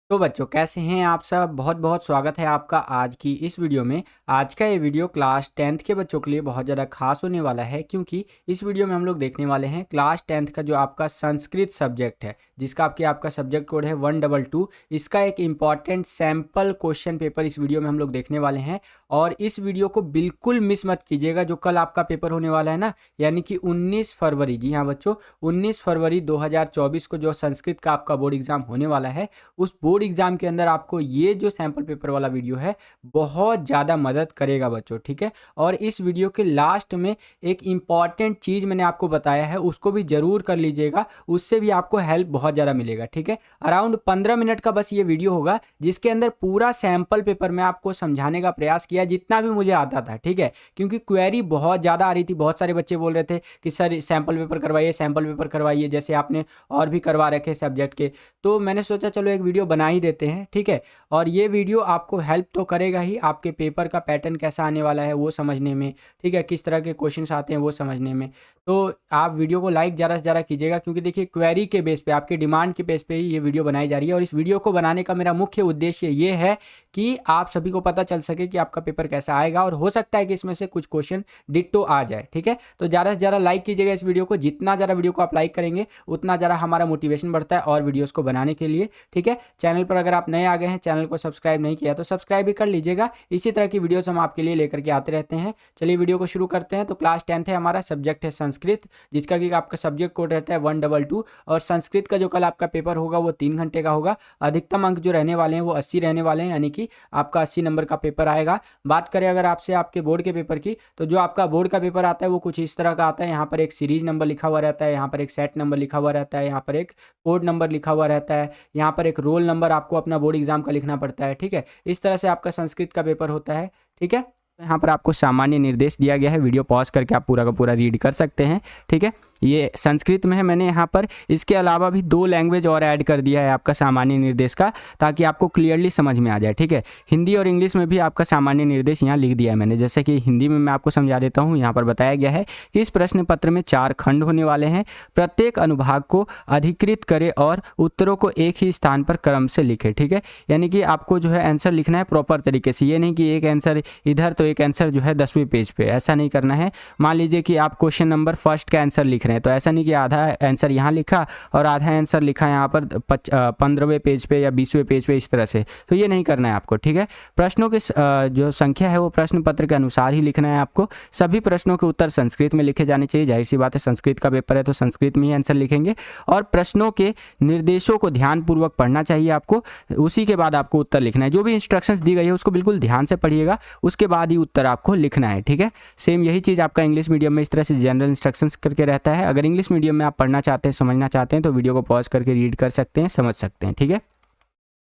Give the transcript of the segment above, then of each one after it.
तो बच्चों कैसे हैं आप सब। बहुत बहुत स्वागत है आपका आज की इस वीडियो में। आज का ये वीडियो क्लास 10th के बच्चों के लिए बहुत ज़्यादा खास होने वाला है, क्योंकि इस वीडियो में हम लोग देखने वाले हैं क्लास 10th का जो आपका संस्कृत सब्जेक्ट है, जिसका आपका सब्जेक्ट कोड है 122। इसका एक इम्पॉर्टेंट सैम्पल क्वेश्चन पेपर इस वीडियो में हम लोग देखने वाले हैं। और इस वीडियो को बिल्कुल मिस मत कीजिएगा, जो कल आपका पेपर होने वाला है ना, यानी कि 19 फरवरी। जी हाँ बच्चों, 19 फरवरी 2024 को जो संस्कृत का आपका बोर्ड एग्जाम होने वाला है, उस बोर्ड एग्जाम के अंदर आपको ये जो सैंपल पेपर वाला वीडियो है बहुत ज़्यादा मदद करेगा बच्चों, ठीक है। और इस वीडियो के लास्ट में एक इम्पॉर्टेंट चीज़ मैंने आपको बताया है, उसको भी ज़रूर कर लीजिएगा, उससे भी आपको हेल्प बहुत ज़्यादा मिलेगा, ठीक है। अराउंड 15 मिनट का बस ये वीडियो होगा, जिसके अंदर पूरा सैंपल पेपर मैं आपको समझाने का प्रयास किया जितना भी मुझे आता था, ठीक है। क्योंकि क्वेरी बहुत ज़्यादा आ रही थी, बहुत सारे बच्चे बोल रहे थे कि सर सैंपल पेपर करवाइए, सैंपल पेपर करवाइए, जैसे आपने और भी करवा रखे सब्जेक्ट के। तो मैंने सोचा चलो एक वीडियो बना ही देते हैं, ठीक है। और ये वीडियो आपको हेल्प तो करेगा ही, आपके पेपर का पैटर्न कैसा आने वाला है वो समझने में, ठीक है, किस तरह के क्वेश्चंस आते हैं वो समझने में। तो आप वीडियो को लाइक ज़्यादा से ज़्यादा कीजिएगा, क्योंकि देखिए क्वेरी के बेस पे, आपके डिमांड के बेस पे ही ये वीडियो बनाई जा रही है। और इस वीडियो को बनाने का मेरा मुख्य उद्देश्य ये है कि आप सभी को पता चल सके कि आपका पेपर कैसा आएगा, और हो सकता है कि इसमें से कुछ क्वेश्चन डिट्टो आ जाए, ठीक है। तो ज़्यादा से ज़्यादा लाइक कीजिएगा इस वीडियो को। जितना ज़्यादा वीडियो को आप लाइक करेंगे उतना ज़्यादा हमारा मोटिवेशन बढ़ता है और वीडियोज़ को बनाने के लिए, ठीक है। चैनल पर अगर आप नए आ गए हैं, चैनल को सब्सक्राइब नहीं किया तो सब्सक्राइब भी कर लीजिएगा। इसी तरह की वीडियोस हम आपके लिए लेकर के आते रहते हैं। चलिए वीडियो को शुरू करते हैं। तो क्लास 10th है, हमारा सब्जेक्ट है संस्कृत, जिसका कि आपका सब्जेक्ट कोड रहता है 122। और संस्कृत का जो कल आपका पेपर होगा वो 3 घंटे का होगा। अधिकतम अंक जो रहने वाले हैं वो 80 रहने वाले हैं, यानी कि आपका 80 नंबर का पेपर आएगा। बात करें अगर आपसे आपके बोर्ड के पेपर की, तो जो आपका बोर्ड का पेपर आता है वो कुछ इस तरह का आता है। यहाँ पर एक सीरीज नंबर लिखा हुआ रहता है, यहाँ पर एक सेट नंबर लिखा हुआ रहता है, यहाँ पर एक कोड नंबर लिखा हुआ रहता है, यहाँ पर एक रोल नंबर आपको अपना बोर्ड एग्जाम का लिखना पड़ता है, ठीक है। इस तरह से आपका संस्कृत का पेपर होता है, ठीक है। यहाँ पर आपको सामान्य निर्देश दिया गया है, वीडियो पॉज करके आप पूरा का पूरा रीड कर सकते हैं, ठीक है। ये संस्कृत में है, मैंने यहाँ पर इसके अलावा भी 2 लैंग्वेज और ऐड कर दिया है आपका सामान्य निर्देश का, ताकि आपको क्लियरली समझ में आ जाए, ठीक है। हिंदी और इंग्लिश में भी आपका सामान्य निर्देश यहाँ लिख दिया है मैंने। जैसे कि हिंदी में मैं आपको समझा देता हूँ। यहाँ पर बताया गया है कि इस प्रश्न पत्र में 4 खंड होने वाले हैं, प्रत्येक अनुभाग को अधिकृत करे और उत्तरों को एक ही स्थान पर क्रम से लिखे, ठीक है। यानी कि आपको जो है आंसर लिखना है प्रॉपर तरीके से, ये नहीं कि एक आंसर इधर तो एक आंसर जो है 10वें पेज पे, ऐसा नहीं करना है। मान लीजिए कि आप क्वेश्चन नंबर फर्स्ट का आंसर लिख रहे हैं, तो ऐसा नहीं कि आधा आंसर यहाँ लिखा और आधा आंसर लिखा यहाँ पर 15वें पेज पे या 20वें पेज पे, इस तरह से। तो ये नहीं करना है आपको, ठीक है। प्रश्नों की जो संख्या है वो प्रश्न पत्र के अनुसार ही लिखना है आपको। सभी प्रश्नों के उत्तर संस्कृत में लिखे जाने चाहिए, जाहिर सी बात है, संस्कृत का पेपर है तो संस्कृत में ही आंसर लिखेंगे। और प्रश्नों के निर्देशों को ध्यानपूर्वक पढ़ना चाहिए आपको, उसी के बाद आपको उत्तर लिखना है। जो भी इंस्ट्रक्शंस दी गई है उसको बिल्कुल ध्यान से पढ़िएगा, उसके बाद ही उत्तर आपको लिखना है, ठीक है। सेम यही चीज़ आपका इंग्लिश मीडियम में इस तरह से जनरल इंस्ट्रक्शंस करके रहता है। अगर इंग्लिश मीडियम में आप पढ़ना चाहते हैं, समझना चाहते हैं, तो वीडियो को पॉज करके रीड कर सकते हैं, समझ सकते हैं, ठीक है।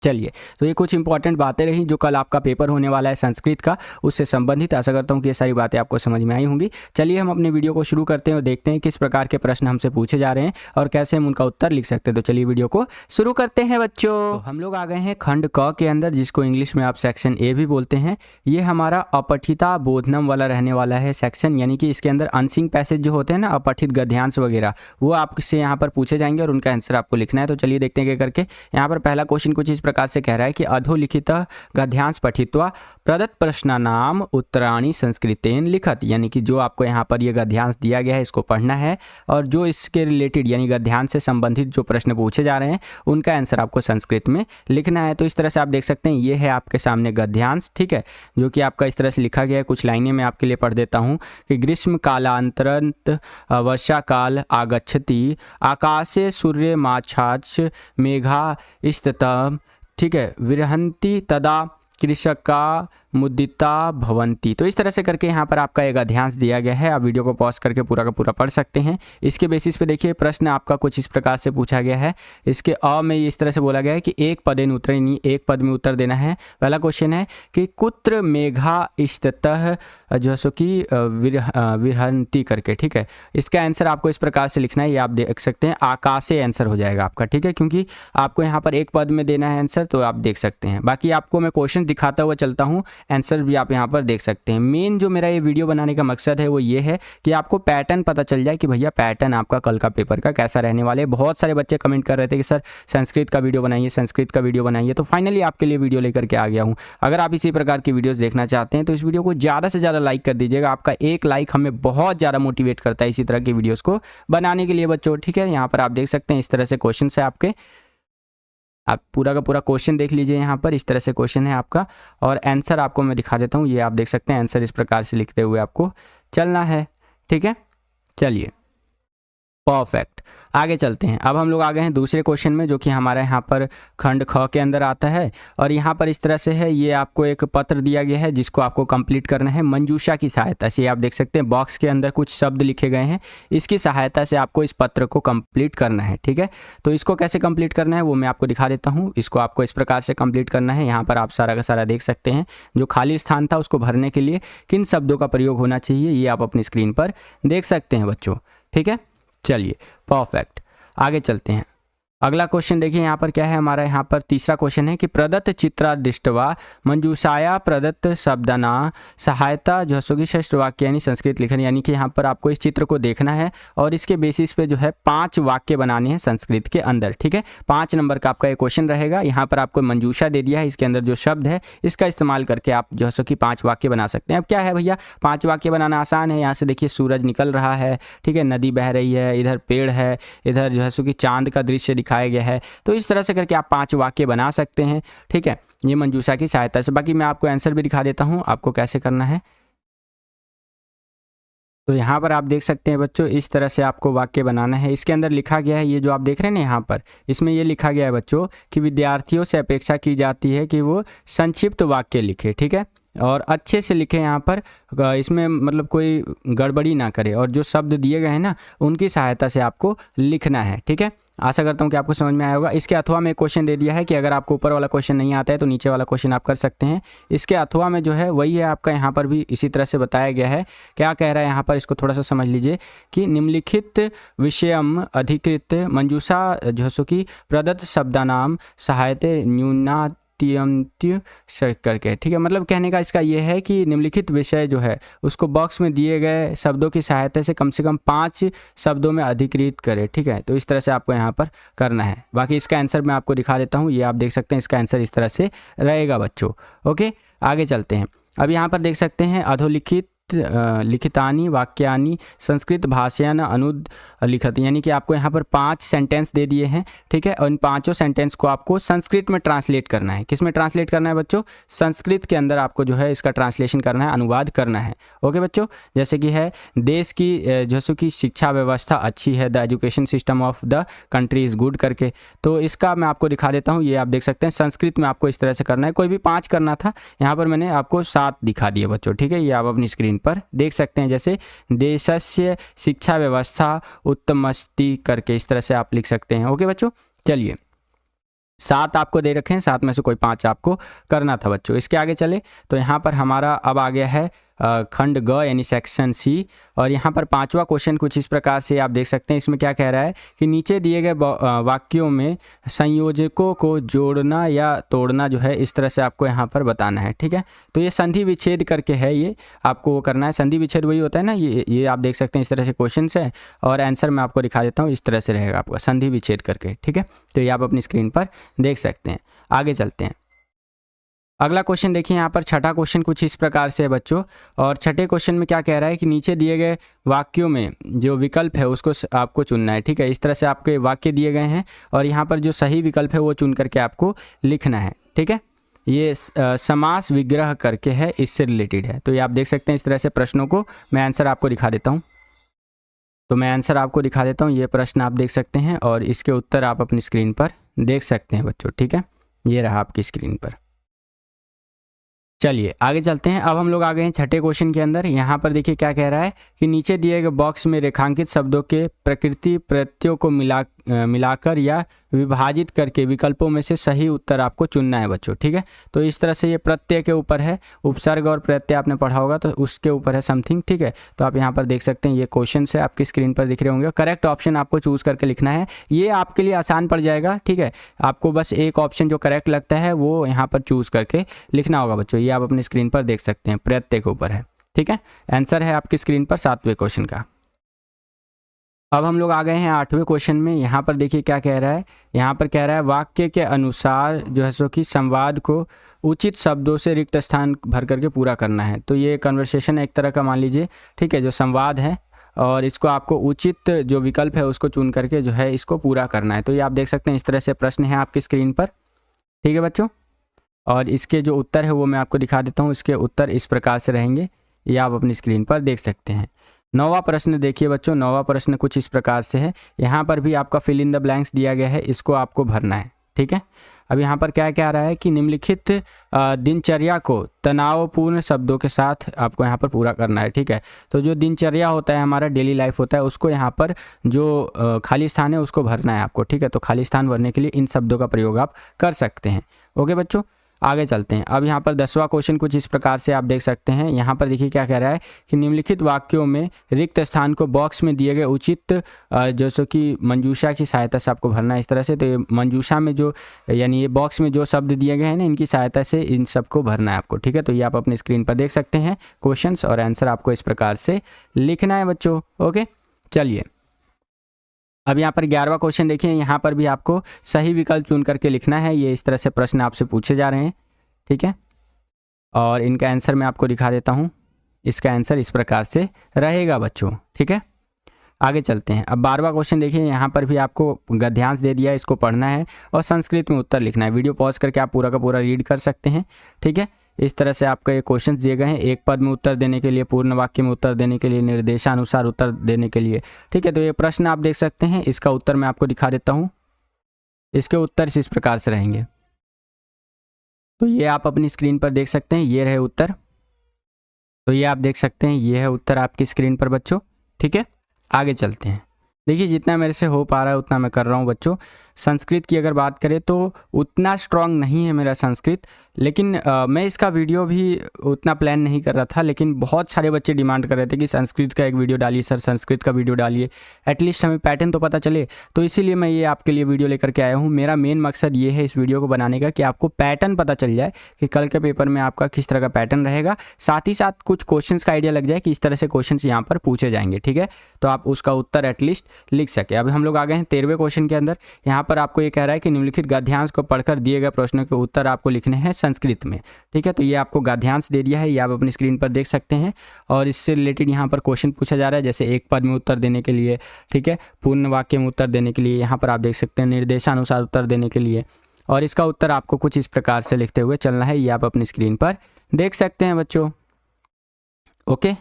चलिए, तो ये कुछ इंपॉर्टेंट बातें रही जो कल आपका पेपर होने वाला है संस्कृत का, उससे संबंधित। आशा करता हूँ कि ये सारी बातें आपको समझ में आई होंगी। चलिए हम अपने वीडियो को शुरू करते हैं और देखते हैं किस प्रकार के प्रश्न हमसे पूछे जा रहे हैं और कैसे हम उनका उत्तर लिख सकते हैं। तो चलिए वीडियो को शुरू करते हैं बच्चों। तो हम लोग आ गए हैं खंड क के अंदर, जिसको इंग्लिश में आप सेक्शन ए भी बोलते हैं। ये हमारा अपठिता बोधनम वाला रहने वाला है सेक्शन, यानी कि इसके अंदर अनसिंग पैसेज जो होते हैं ना, अपठित गद्यांश वगैरह, वो आपसे यहाँ पर पूछे जाएंगे और उनका आंसर आपको लिखना है। तो चलिए देखते हैं क्या करके। यहाँ पर पहला क्वेश्चन कुछ इस प्रकार से कह रहा है कि अधोलिखित गद्यांश पठित्वा प्रदत्त प्रश्नानाम उत्तराणि संस्कृतेन लिखत, यानी कि जो आपको यहाँ पर ये गद्यांश दिया गया है इसको पढ़ना है, और जो इसके रिलेटेड यानी गद्यांश से संबंधित जो प्रश्न पूछे जा रहे हैं उनका आंसर आपको संस्कृत में लिखना है। तो इस तरह से आप देख सकते हैं, ये है आपके सामने गद्यांश, ठीक है, जो कि आपका इस तरह से लिखा गया है। कुछ लाइनें मैं आपके लिए पढ़ देता हूँ कि ग्रीष्म कालांतरंत वर्षा काल आगच्छति आकाशे सूर्य माछाच मेघा स्ततम, ठीक है, विरहंती तदा कृषका मुदिता भवंती। तो इस तरह से करके यहाँ पर आपका एक अध्यायांश दिया गया है। आप वीडियो को पॉज करके पूरा का पूरा पढ़ सकते हैं। इसके बेसिस पे देखिए प्रश्न आपका कुछ इस प्रकार से पूछा गया है। इसके अ में इस तरह से बोला गया है कि एक पदेन उत्तर, यानी एक पद में उत्तर देना है। पहला क्वेश्चन है कि कुत्र मेघा इष्टतः जो सो कि विरहंती करके, ठीक है। इसका आंसर आपको इस प्रकार से लिखना है, ये आप देख सकते हैं, आकाशे आंसर हो जाएगा आपका, ठीक है, क्योंकि आपको यहाँ पर एक पद में देना है आंसर, तो आप देख सकते हैं। बाकी आपको मैं क्वेश्चन दिखाता हुआ चलता हूँ, आंसर भी आप यहाँ पर देख सकते हैं। मेन जो मेरा ये वीडियो बनाने का मकसद है वो ये है कि आपको पैटर्न पता चल जाए कि भैया पैटर्न आपका कल का पेपर का कैसा रहने वाले। बहुत सारे बच्चे कमेंट कर रहे थे कि सर संस्कृत का वीडियो बनाइए, संस्कृत का वीडियो बनाइए, तो फाइनली आपके लिए वीडियो लेकर के आ गया हूँ। अगर आप इसी प्रकार की वीडियोज़ देखना चाहते हैं तो इस वीडियो को ज़्यादा से ज़्यादा लाइक कर दीजिएगा। आपका एक लाइक हमें बहुत ज़्यादा मोटिवेट करता है इसी तरह की वीडियोज़ को बनाने के लिए बच्चों, ठीक है। यहाँ पर आप देख सकते हैं इस तरह से क्वेश्चन है आपके, आप पूरा का पूरा क्वेश्चन देख लीजिए। यहाँ पर इस तरह से क्वेश्चन है आपका और आंसर आपको मैं दिखा देता हूँ। ये आप देख सकते हैं आंसर इस प्रकार से लिखते हुए आपको चलना है, ठीक है। चलिए परफेक्ट, आगे चलते हैं। अब हम लोग आ गए हैं दूसरे क्वेश्चन में जो कि हमारे यहाँ पर खंड ख के अंदर आता है और यहाँ पर इस तरह से है, ये आपको एक पत्र दिया गया है जिसको आपको कंप्लीट करना है मंजूषा की सहायता से। आप देख सकते हैं बॉक्स के अंदर कुछ शब्द लिखे गए हैं, इसकी सहायता से आपको इस पत्र को कंप्लीट करना है, ठीक है। तो इसको कैसे कंप्लीट करना है वो मैं आपको दिखा देता हूँ। इसको आपको इस प्रकार से कंप्लीट करना है। यहाँ पर आप सारा का सारा देख सकते हैं जो खाली स्थान था उसको भरने के लिए किन शब्दों का प्रयोग होना चाहिए, ये आप अपनी स्क्रीन पर देख सकते हैं बच्चों, ठीक है। चलिए परफेक्ट, आगे चलते हैं। अगला क्वेश्चन देखिए यहाँ पर क्या है हमारा, यहाँ पर तीसरा क्वेश्चन है कि प्रदत्त चित्रा दृष्टवा मंजूषाया प्रदत्त शब्दना सहायता जो है षष्ठ वाक्य यानी संस्कृत लिखन, यानी कि यहाँ पर आपको इस चित्र को देखना है और इसके बेसिस पे जो है 5 वाक्य बनाने हैं संस्कृत के अंदर, ठीक है। 5 नंबर का आपका ये क्वेश्चन रहेगा। यहाँ पर आपको मंजूषा दे दिया है, इसके अंदर जो शब्द है इसका इस्तेमाल करके आप जो है कि 5 वाक्य बना सकते हैं। अब क्या है भैया 5 वाक्य बनाना आसान है। यहाँ से देखिए सूरज निकल रहा है, ठीक है, नदी बह रही है, इधर पेड़ है, इधर जो है कि चांद का दृश्य दिखाया गया है। तो इस तरह से करके आप 5 वाक्य बना सकते हैं, ठीक है, ये मंजूषा की सहायता से। बाकी मैं आपको आंसर भी दिखा देता हूं आपको कैसे करना है। तो यहाँ पर आप देख सकते हैं बच्चों इस तरह से आपको वाक्य बनाना है। इसके अंदर लिखा गया है, ये जो आप देख रहे हैं ना यहाँ पर, इसमें ये लिखा गया है बच्चों कि विद्यार्थियों से अपेक्षा की जाती है कि वो संक्षिप्त वाक्य लिखे, ठीक है, और अच्छे से लिखे। यहाँ पर इसमें मतलब कोई गड़बड़ी ना करे और जो शब्द दिए गए हैं ना उनकी सहायता से आपको लिखना है, ठीक है। आशा करता हूँ कि आपको समझ में आया होगा। इसके अथवा में क्वेश्चन दे दिया है कि अगर आपको ऊपर वाला क्वेश्चन नहीं आता है तो नीचे वाला क्वेश्चन आप कर सकते हैं। इसके अथवा में जो है वही है आपका, यहाँ पर भी इसी तरह से बताया गया है। क्या कह रहा है यहाँ पर, इसको थोड़ा सा समझ लीजिए कि निम्नलिखित विषयम अधिकृत मंजूषा जो है कि प्रदत्त शब्दानाम सहायते न्यूना करके, ठीक है। मतलब कहने का इसका ये है कि निम्नलिखित विषय जो है उसको बॉक्स में दिए गए शब्दों की सहायता से कम 5 शब्दों में अधिकृत करें, ठीक है। तो इस तरह से आपको यहाँ पर करना है। बाकी इसका आंसर मैं आपको दिखा देता हूँ, ये आप देख सकते हैं इसका आंसर इस तरह से रहेगा बच्चों, ओके। आगे चलते हैं। अब यहाँ पर देख सकते हैं अधोलिखित लिखितानी वाक्यानि संस्कृत भाषायान अनुलिखत, यानी कि आपको यहाँ पर 5 सेंटेंस दे दिए हैं, ठीक है, और इन 5 सेंटेंस को आपको संस्कृत में ट्रांसलेट करना है। किस में ट्रांसलेट करना है बच्चों, संस्कृत के अंदर आपको जो है इसका ट्रांसलेशन करना है, अनुवाद करना है, ओके बच्चों। जैसे कि है देश की जैसे कि शिक्षा व्यवस्था अच्छी है, the education system of the country is good करके। तो इसका मैं आपको दिखा देता हूँ, ये आप देख सकते हैं संस्कृत में आपको इस तरह से करना है। कोई भी 5 करना था, यहाँ पर मैंने आपको 7 दिखा दिए बच्चों, ठीक है, ये आप अपनी स्क्रीन पर देख सकते हैं। जैसे देशस्य शिक्षा व्यवस्था उत्तमस्ति करके इस तरह से आप लिख सकते हैं, ओके बच्चों। चलिए 7 आपको दे रखे हैं, 7 में से कोई 5 आपको करना था बच्चों। इसके आगे चले तो यहाँ पर हमारा अब आ गया है खंड ग यानी सेक्शन सी, और यहाँ पर 5वां क्वेश्चन कुछ इस प्रकार से आप देख सकते हैं। इसमें क्या कह रहा है कि नीचे दिए गए वाक्यों में संयोजकों को जोड़ना या तोड़ना जो है इस तरह से आपको यहाँ पर बताना है, ठीक है। तो ये संधि विच्छेद करके है, ये आपको वो करना है। संधि विच्छेद वही होता है ना, ये आप देख सकते हैं इस तरह से क्वेश्चन है और आंसर मैं आपको दिखा देता हूँ, इस तरह से रहेगा आपका संधि विच्छेद करके, ठीक है। तो ये आप अपनी स्क्रीन पर देख सकते हैं। आगे चलते हैं। अगला क्वेश्चन देखिए यहाँ पर छठा क्वेश्चन कुछ इस प्रकार से है बच्चों, और छठे क्वेश्चन में क्या कह रहा है कि नीचे दिए गए वाक्यों में जो विकल्प है उसको आपको चुनना है, ठीक है। इस तरह से आपके वाक्य दिए गए हैं और यहाँ पर जो सही विकल्प है वो चुन करके आपको लिखना है, ठीक है। ये समास विग्रह करके है, इससे रिलेटेड है। तो ये आप देख सकते हैं इस तरह से प्रश्नों को। मैं आंसर आपको दिखा देता हूँ, तो मैं आंसर आपको दिखा देता हूँ। ये प्रश्न आप देख सकते हैं और इसके उत्तर आप अपनी स्क्रीन पर देख सकते हैं बच्चों, ठीक है। ये रहा आपकी स्क्रीन पर। चलिए आगे चलते हैं। अब हम लोग आ गए हैं छठे क्वेश्चन के अंदर। यहाँ पर देखिए क्या कह रहा है कि नीचे दिए गए बॉक्स में रेखांकित शब्दों के प्रकृति प्रत्ययों को मिलाकर या विभाजित करके विकल्पों में से सही उत्तर आपको चुनना है बच्चों, ठीक है। तो इस तरह से ये प्रत्यय के ऊपर है, उपसर्ग और प्रत्यय आपने पढ़ा होगा तो उसके ऊपर है समथिंग, ठीक है। तो आप यहाँ पर देख सकते हैं ये क्वेश्चन है, आपकी स्क्रीन पर दिख रहे होंगे। करेक्ट ऑप्शन आपको चूज़ करके लिखना है, ये आपके लिए आसान पड़ जाएगा, ठीक है। आपको बस एक ऑप्शन जो करेक्ट लगता है वो यहाँ पर चूज़ करके लिखना होगा बच्चों। ये आप अपनी स्क्रीन पर देख सकते हैं, प्रत्यय के ऊपर है, ठीक है। आंसर है आपकी स्क्रीन पर 7वें क्वेश्चन का। अब हम लोग आ गए हैं 8वें क्वेश्चन में। यहाँ पर देखिए क्या कह रहा है, यहाँ पर कह रहा है वाक्य के अनुसार जो है सो कि संवाद को उचित शब्दों से रिक्त स्थान भर करके पूरा करना है। तो ये कन्वर्सेशन एक तरह का मान लीजिए, ठीक है, जो संवाद है, और इसको आपको उचित जो विकल्प है उसको चुन करके जो है इसको पूरा करना है। तो ये आप देख सकते हैं इस तरह से प्रश्न है आपकी स्क्रीन पर, ठीक है बच्चों। और इसके जो उत्तर है वो मैं आपको दिखा देता हूँ। इसके उत्तर इस प्रकार से रहेंगे, ये आप अपनी स्क्रीन पर देख सकते हैं। 9वां प्रश्न देखिए बच्चों, 9वां प्रश्न कुछ इस प्रकार से है। यहाँ पर भी आपका फिल इन द ब्लैंक्स दिया गया है, इसको आपको भरना है, ठीक है। अब यहाँ पर क्या क्या रहा है कि निम्नलिखित दिनचर्या को तनावपूर्ण शब्दों के साथ आपको यहाँ पर पूरा करना है, ठीक है। तो जो दिनचर्या होता है, हमारा डेली लाइफ होता है, उसको यहाँ पर जो खाली स्थान है उसको भरना है आपको, ठीक है। तो खाली स्थान भरने के लिए इन शब्दों का प्रयोग आप कर सकते हैं। ओके बच्चों, आगे चलते हैं। अब यहाँ पर 10वां क्वेश्चन कुछ इस प्रकार से आप देख सकते हैं। यहाँ पर देखिए क्या कह रहा है कि निम्नलिखित वाक्यों में रिक्त स्थान को बॉक्स में दिए गए उचित जैसे कि मंजूषा की सहायता से आपको भरना है इस तरह से। तो ये मंजूषा में जो यानी ये बॉक्स में जो शब्द दिए गए हैं ना, इनकी सहायता से इन सबको भरना है आपको, ठीक है। तो ये आप अपनी स्क्रीन पर देख सकते हैं क्वेश्चंस, और आंसर आपको इस प्रकार से लिखना है बच्चों। ओके, चलिए अब यहाँ पर 11वां क्वेश्चन देखिए। यहाँ पर भी आपको सही विकल्प चुन करके लिखना है। ये इस तरह से प्रश्न आपसे पूछे जा रहे हैं, ठीक है। और इनका आंसर मैं आपको दिखा देता हूँ। इसका आंसर इस प्रकार से रहेगा बच्चों, ठीक है। आगे चलते हैं। अब 12वां क्वेश्चन देखिए। यहाँ पर भी आपको गद्यांश दे दिया है, इसको पढ़ना है और संस्कृत में उत्तर लिखना है। वीडियो पॉज करके आप पूरा का पूरा रीड कर सकते हैं, ठीक है। इस तरह से आपका ये क्वेश्चन दिए गए हैं, एक पद में उत्तर देने के लिए, पूर्ण वाक्य में उत्तर देने के लिए, निर्देशानुसार उत्तर देने के लिए, ठीक है। तो ये प्रश्न आप देख सकते हैं, इसका उत्तर मैं आपको दिखा देता हूँ। इसके उत्तर इस प्रकार से रहेंगे। तो ये आप अपनी स्क्रीन पर देख सकते हैं, ये रहे उत्तर। तो ये आप देख सकते हैं, ये है उत्तर आपकी स्क्रीन पर बच्चों, ठीक है। आगे चलते हैं। देखिए जितना मेरे से हो पा रहा है उतना मैं कर रहा हूँ बच्चों। संस्कृत की अगर बात करें तो उतना स्ट्रांग नहीं है मेरा संस्कृत, लेकिन मैं इसका वीडियो भी उतना प्लान नहीं कर रहा था, लेकिन बहुत सारे बच्चे डिमांड कर रहे थे कि संस्कृत का एक वीडियो डालिए सर, संस्कृत का वीडियो डालिए, एटलीस्ट हमें पैटर्न तो पता चले। तो इसीलिए मैं ये आपके लिए वीडियो लेकर के आया हूँ। मेरा मेन मकसद ये है इस वीडियो को बनाने का कि आपको पैटर्न पता चल जाए कि कल के पेपर में आपका किस तरह का पैटर्न रहेगा, साथ ही साथ कुछ क्वेश्चन का आइडिया लग जाए कि इस तरह से क्वेश्चन यहाँ पर पूछे जाएंगे, ठीक है। तो आप उसका उत्तर एटलीस्ट लिख सके। अब हम लोग आ गए हैं 13वें क्वेश्चन के अंदर। यहाँ पर आपको ये कह रहा है कि निम्नलिखित गद्यांश को पढ़कर दिए गए प्रश्नों के उत्तर आपको लिखने हैं संस्कृत में, ठीक है। तो ये आपको गद्यांश दे दिया है, ये आप अपनी स्क्रीन पर देख सकते हैं। और इससे रिलेटेड यहाँ पर क्वेश्चन पूछा जा रहा है, जैसे एक पद में उत्तर देने के लिए, ठीक है, पूर्ण वाक्य में उत्तर देने के लिए, यहाँ पर आप देख सकते हैं निर्देशानुसार उत्तर देने के लिए। और इसका उत्तर आपको कुछ इस प्रकार से लिखते हुए चलना है, ये आप अपनी स्क्रीन पर देख सकते हैं बच्चों। ओके,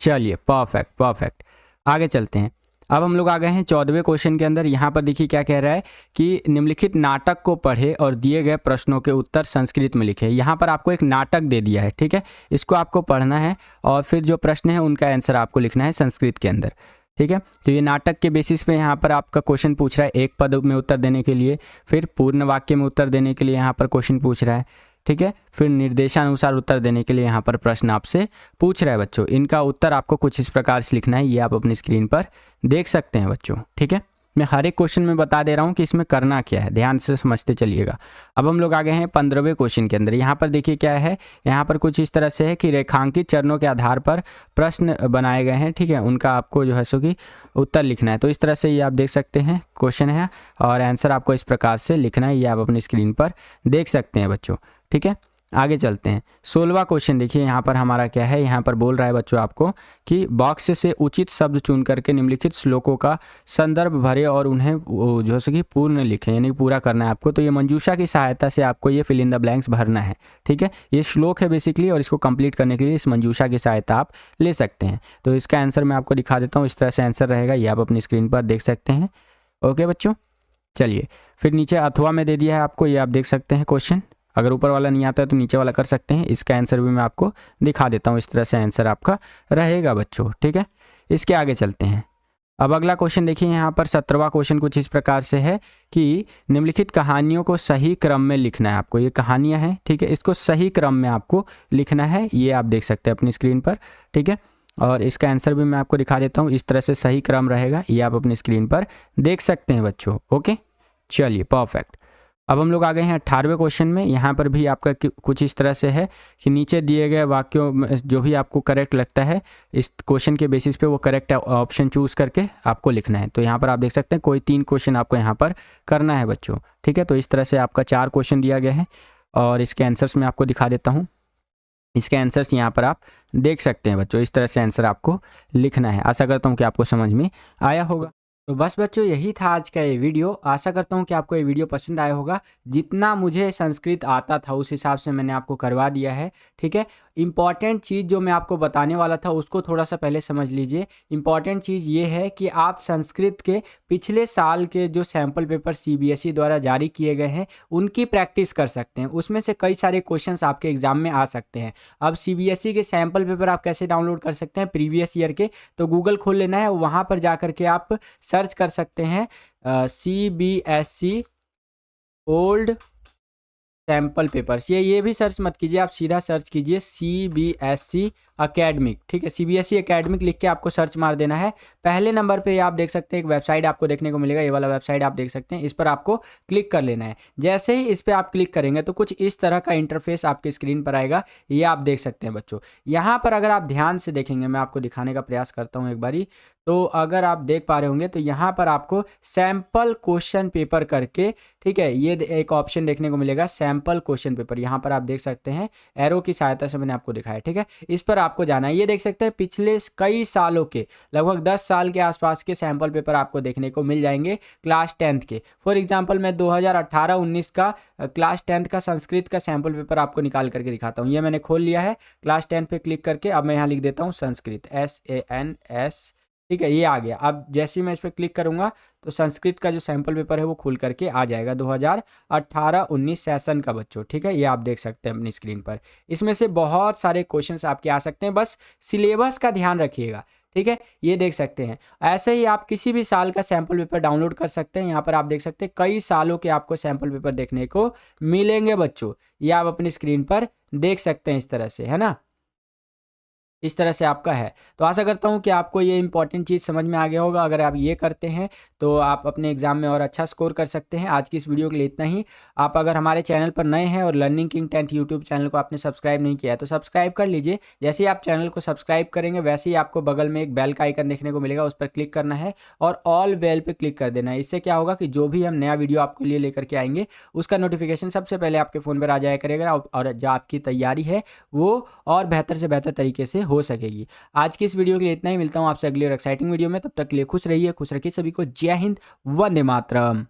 चलिए परफेक्ट परफेक्ट, आगे चलते हैं। अब हम लोग आ गए हैं 14वें क्वेश्चन के अंदर। यहाँ पर देखिए क्या कह रहा है कि निम्नलिखित नाटक को पढ़े और दिए गए प्रश्नों के उत्तर संस्कृत में लिखे। यहाँ पर आपको एक नाटक दे दिया है, ठीक है, इसको आपको पढ़ना है और फिर जो प्रश्न है उनका आंसर आपको लिखना है संस्कृत के अंदर, ठीक है। तो ये नाटक के बेसिस पे यहाँ पर आपका क्वेश्चन पूछ रहा है एक पद में उत्तर देने के लिए, फिर पूर्ण वाक्य में उत्तर देने के लिए यहाँ पर क्वेश्चन पूछ रहा है, ठीक है, फिर निर्देशानुसार उत्तर देने के लिए यहाँ पर प्रश्न आपसे पूछ रहा है बच्चों। इनका उत्तर आपको कुछ इस प्रकार से लिखना है, ये आप अपनी स्क्रीन पर देख सकते हैं बच्चों, ठीक है। मैं हर एक क्वेश्चन में बता दे रहा हूँ कि इसमें करना क्या है, ध्यान से समझते चलिएगा। अब हम लोग आ गए हैं 15वें क्वेश्चन के अंदर। यहाँ पर देखिए क्या है, यहाँ पर कुछ इस तरह से है कि रेखांकित चरणों के आधार पर प्रश्न बनाए गए हैं, ठीक है, उनका आपको जो है सो कि उत्तर लिखना है। तो इस तरह से ये आप देख सकते हैं क्वेश्चन है और आंसर आपको इस प्रकार से लिखना है, ये आप अपनी स्क्रीन पर देख सकते हैं बच्चों, ठीक है। आगे चलते हैं। 16वां क्वेश्चन देखिए यहाँ पर हमारा क्या है, यहाँ पर बोल रहा है बच्चों आपको कि बॉक्स से उचित शब्द चुन करके निम्नलिखित श्लोकों का संदर्भ भरे और उन्हें जो है कि पूर्ण लिखें, यानी पूरा करना है आपको। तो ये मंजूषा की सहायता से आपको ये फिल इन द ब्लैंक्स भरना है, ठीक है। ये श्लोक है बेसिकली, और इसको कंप्लीट करने के लिए इस मंजूषा की सहायता आप ले सकते हैं। तो इसका आंसर मैं आपको दिखा देता हूँ, इस तरह से आंसर रहेगा, ये आप अपनी स्क्रीन पर देख सकते हैं। ओके बच्चों, चलिए फिर नीचे अथवा में दे दिया है आपको, ये आप देख सकते हैं क्वेश्चन। अगर ऊपर वाला नहीं आता है तो नीचे वाला कर सकते हैं। इसका आंसर भी मैं आपको दिखा देता हूँ, इस तरह से आंसर आपका रहेगा बच्चों, ठीक है। इसके आगे चलते हैं। अब अगला क्वेश्चन देखिए, यहाँ पर 17वां क्वेश्चन कुछ इस प्रकार से है कि निम्नलिखित कहानियों को सही क्रम में लिखना है आपको। ये कहानियाँ हैं, ठीक है, इसको सही क्रम में आपको लिखना है। ये आप देख सकते हैं अपनी स्क्रीन पर, ठीक है। और इसका आंसर भी मैं आपको दिखा देता हूँ, इस तरह से सही क्रम रहेगा, ये आप अपनी स्क्रीन पर देख सकते हैं बच्चों। ओके, चलिए परफेक्ट। अब हम लोग आ गए हैं 18वें क्वेश्चन में। यहाँ पर भी आपका कुछ इस तरह से है कि नीचे दिए गए वाक्यों में जो भी आपको करेक्ट लगता है इस क्वेश्चन के बेसिस पे वो करेक्ट ऑप्शन चूज़ करके आपको लिखना है। तो यहाँ पर आप देख सकते हैं कोई 3 क्वेश्चन आपको यहाँ पर करना है बच्चों, ठीक है। तो इस तरह से आपका 4 क्वेश्चन दिया गया है और इसके आंसर्स मैं आपको दिखा देता हूँ। इसके आंसर्स यहाँ पर आप देख सकते हैं बच्चों, इस तरह से आंसर आपको लिखना है। आशा करता हूँ कि आपको समझ में आया होगा। तो बस बच्चों यही था आज का ये वीडियो। आशा करता हूँ कि आपको ये वीडियो पसंद आया होगा। जितना मुझे संस्कृत आता था उस हिसाब से मैंने आपको करवा दिया है, ठीक है। इम्पॉर्टेंट चीज़ जो मैं आपको बताने वाला था उसको थोड़ा सा पहले समझ लीजिए। इम्पॉर्टेंट चीज़ ये है कि आप संस्कृत के पिछले साल के जो सैम्पल पेपर CBSE द्वारा जारी किए गए हैं उनकी प्रैक्टिस कर सकते हैं। उसमें से कई सारे क्वेश्चंस आपके एग्जाम में आ सकते हैं। अब CBSE के सैम्पल पेपर आप कैसे डाउनलोड कर सकते हैं प्रीवियस ईयर के, तो गूगल खोल लेना है, वहाँ पर जा करके आप सर्च कर सकते हैं CBSE ओल्ड सैम्पल पेपर्स। ये भी सर्च मत कीजिए, आप सीधा सर्च कीजिए CBSE अकेडमिक, ठीक है। CBSE अकेडमिक लिख के आपको सर्च मार देना है। पहले नंबर पे आप देख सकते हैं एक वेबसाइट आपको देखने को मिलेगा, ये वाला वेबसाइट आप देख सकते हैं, इस पर आपको क्लिक कर लेना है। जैसे ही इस पर आप क्लिक करेंगे तो कुछ इस तरह का इंटरफेस आपकी स्क्रीन पर आएगा, ये आप देख सकते हैं बच्चों। यहाँ पर अगर आप ध्यान से देखेंगे, मैं आपको दिखाने का प्रयास करता हूँ एक बारी, तो अगर आप देख पा रहे होंगे तो यहाँ पर आपको सैम्पल क्वेश्चन पेपर करके, ठीक है, ये एक ऑप्शन देखने को मिलेगा सैम्पल क्वेश्चन पेपर। यहाँ पर आप देख सकते हैं एरो की सहायता से मैंने आपको दिखाया, ठीक है। इस पर आपको जाना है। ये देख सकते हैं पिछले कई सालों के लगभग 10 साल के आसपास के सैम्पल पेपर आपको देखने को मिल जाएंगे क्लास 10th के। फॉर एग्जांपल मैं 2018-19 का क्लास 10th का संस्कृत का सैम्पल पेपर आपको निकाल करके दिखाता हूँ। ये मैंने खोल लिया है, क्लास 10 पे क्लिक करके अब मैं यहाँ लिख देता हूँ संस्कृत, SANS, ठीक है, ये आ गया। अब जैसे ही मैं इस पर क्लिक करूंगा तो संस्कृत का जो सैम्पल पेपर है वो खुल करके आ जाएगा 2018-19 सेशन का बच्चों, ठीक है। ये आप देख सकते हैं अपनी स्क्रीन पर। इसमें से बहुत सारे क्वेश्चंस आपके आ सकते हैं, बस सिलेबस का ध्यान रखिएगा, ठीक है। ये देख सकते हैं। ऐसे ही आप किसी भी साल का सैम्पल पेपर डाउनलोड कर सकते हैं। यहाँ पर आप देख सकते हैं कई सालों के आपको सैम्पल पेपर देखने को मिलेंगे बच्चों। ये आप अपनी स्क्रीन पर देख सकते हैं इस तरह से, है ना, इस तरह से आपका है। तो आशा करता हूँ कि आपको ये इंपॉर्टेंट चीज़ समझ में आ गया होगा। अगर आप ये करते हैं तो आप अपने एग्जाम में और अच्छा स्कोर कर सकते हैं। आज की इस वीडियो के लिए इतना ही। आप अगर हमारे चैनल पर नए हैं और learning king 10th YouTube channel को आपने सब्सक्राइब नहीं किया है तो सब्सक्राइब कर लीजिए। जैसे ही आप चैनल को सब्सक्राइब करेंगे वैसे ही आपको बगल में एक बेल का आइकन देखने को मिलेगा, उस पर क्लिक करना है और ऑल बेल पर क्लिक कर देना है। इससे क्या होगा कि जो भी हम नया वीडियो आपके लिए लेकर के आएंगे उसका नोटिफिकेशन सबसे पहले आपके फ़ोन पर आ जाया करेगा और जो आपकी तैयारी है वो और बेहतर से बेहतर तरीके से हो सकेगी। आज की इस वीडियो के लिए इतना ही। मिलता हूं आपसे अगली और एक्साइटिंग वीडियो में। तब तक के लिए खुश रहिए, खुश रखिए सभी को। जय हिंद, वंदे मातरम।